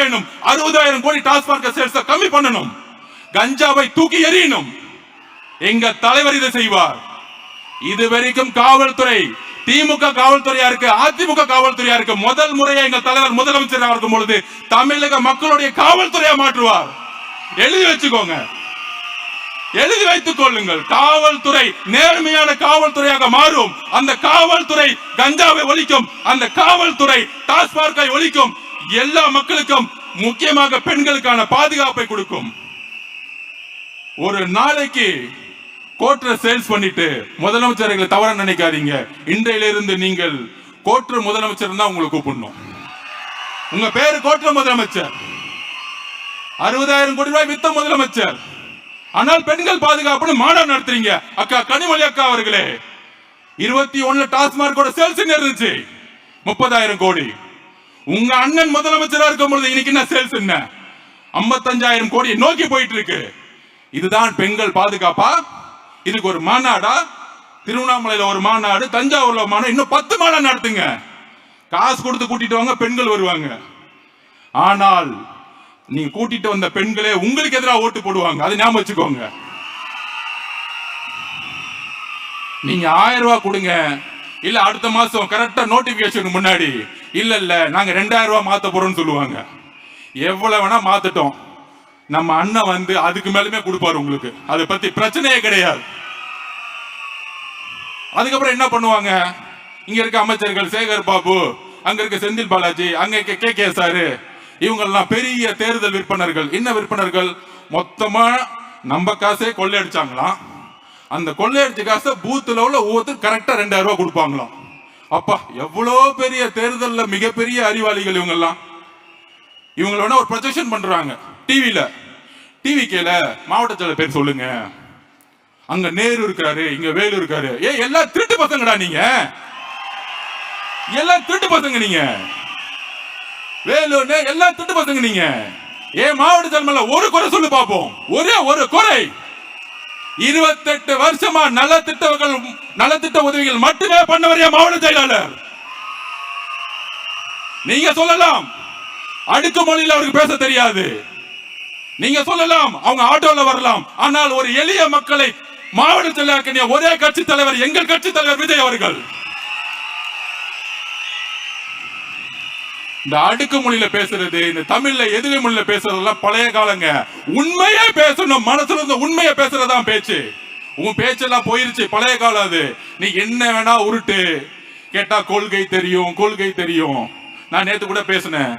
வேணும். 60,000 கோடி டாஸ்மாக் சேல்ஸ் கம்மி பண்ணணும். கஞ்சாவை தூக்கி எறியணும். எங்க தலைவர் இதை செய்வார். இதுவரைக்கும் காவல்துறை திமுக காவல்துறையா இருக்கு, அதிமுக காவல்துறையா இருக்கு. முதல் முறையா எங்கள் தலைவர் முதலமைச்சராக இருக்கும் பொழுது தமிழக மக்களுடைய காவல்துறையா மாற்றுவார். எழுதி வச்சுக்கோங்க, எழுதி வைத்துக் கொள்ளுங்கள். காவல்துறை நேர்மையான காவல்துறையாக மாறும். அந்த காவல்துறை கஞ்சாவை ஒழிக்கும். அந்த காவல்துறை டாஸ்மார்க்கை ஒழிக்கும். எல்லா மக்களுக்கும், முக்கியமாக பெண்களுக்கான பாதுகாப்பை கொடுக்கும். ஒரு நாளைக்கு கோட்டரை சேல்ஸ் பண்ணிட்டு முதலமைச்சர்களை தவற நினைக்காதீங்க. இன்றையிலிருந்து நீங்கள் கோட்டர் முதலமைச்சர் தான் உங்களை கூப்பிடணும். உங்க பேரு கோட்டர் முதலமைச்சர். 60,000 கோடி ரூபாய் வித்த முதலமைச்சர். ஆனால் பெண்கள் பாதுகாப்பு மாநாடு நடத்துறீங்க. அக்கா கனிமொழி அக்கா அவர்களே, 21 டாஸ்மார்க்கோட சேல்ஸ் இருந்துச்சு 30,000 கோடி. உங்க அண்ணன் முதலமைச்சரா இருக்கும் பொழுது இன்னைக்கு என்ன சேல்ஸ் என்ன? 55,000 கோடி நோக்கி போயிட்டு இருக்கு. இதுதான் பெண்கள் பாதுகாப்பா? இதுக்கு ஒரு மாநாடா? திருவண்ணாமலையில ஒரு மாநாடு, தஞ்சாவூர்ல மாநாடு, இன்னும் 10 மாநாடு நடத்துங்க. காசு கொடுத்து கூட்டிட்டு வாங்க, பெண்கள் வருவாங்க. ஆனால் நீங்க கூட்டிட்டு வந்த பெண்களே உங்களுக்கு எதிராக ஓட்டு போடுவாங்க. அது ஞாபகம் வச்சுக்கோங்க. நீங்க 1000 ரூபாய் கொடுங்க, இல்ல அடுத்த மாசம் கரெக்டா நோட்டிபிகேஷன் முன்னாடி இல்ல நாங்க 2000 ரூபாய் மாத்த போறோம்னு சொல்லுவாங்க. எவ்வளவு வேணா மாத்தட்டும், நம்ம அண்ணன் வந்து அதுக்கு மேலுமே கொடுப்பாரு உங்களுக்கு. அதை பத்தி பிரச்சனையே கிடையாது. அதுக்கப்புறம் என்ன பண்ணுவாங்க? இங்க இருக்க அமைச்சர்கள் சேகர் பாபு, அங்க இருக்க செந்தில் பாலாஜி, அங்க கே சாரு, இவங்கெல்லாம் பெரிய தேர்தல் விற்பனர்கள். என்ன விற்பனர்கள்? மொத்தமா நம்ம காசே கொள்ளையடிச்சாங்களாம். அந்த கொள்ளையடிச்ச காசை பூத்துல உள்ள ஒவ்வொருத்தர் கரெக்டா 2000 ரூபாய் கொடுப்பாங்களாம். அப்பா, எவ்வளவு பெரிய தேர்தல்ல மிகப்பெரிய அறிவாளிகள் இவங்கெல்லாம். இவங்களை வேணா ஒரு ப்ரொஜெக்ஷன் பண்றாங்க டிவில. டிவி கேல மாவட்ட செயலர் பேர் சொல்லுங்க, அங்க நேரு இருக்காரு, இங்க வேலு இருக்காரு. எல்லாம் திருட்டு பசங்கடா நீங்க, எல்லாம் திருட்டு பசங்க நீங்க. வேலு எல்லாம் திருட்டு பசங்க நீங்க. மாவட்ட செயலர் ஒரு குறை சொல்லு பாப்போம், ஒரே ஒரு குறை. 28 வருஷமா நலத்திட்ட உதவிகள் மட்டுமே பண்ணவர் மாவட்ட செயலாளர். நீங்க சொல்லலாம் அடுக்குமொழியில் அவருக்கு பேச தெரியாது, நீங்க சொல்லலாம் அவங்க ஆட்டோல வரலாம். ஆனால் ஒரு எளிய மக்களை மாவட்ட செயலாளர் ஒரே கட்சி தலைவர், எங்கள் கட்சி தலைவர் விஜய் அவர்கள். இந்த அடுக்கு மொழியில பேசுறது, இந்த தமிழ்ல எதிரி மொழியில பேசுறதெல்லாம் பழைய காலங்க. உண்மையே பேசணும், மனசுல இருந்த உண்மையை பேசுறதான் பேச்சு. உன் பேச்செல்லாம் போயிருச்சு, பழைய காலம் அது. நீ என்ன வேணா உருட்டு, கேட்டா கொள்கை தெரியும், கொள்கை தெரியும். நான் நேத்து கூட பேசினேன்,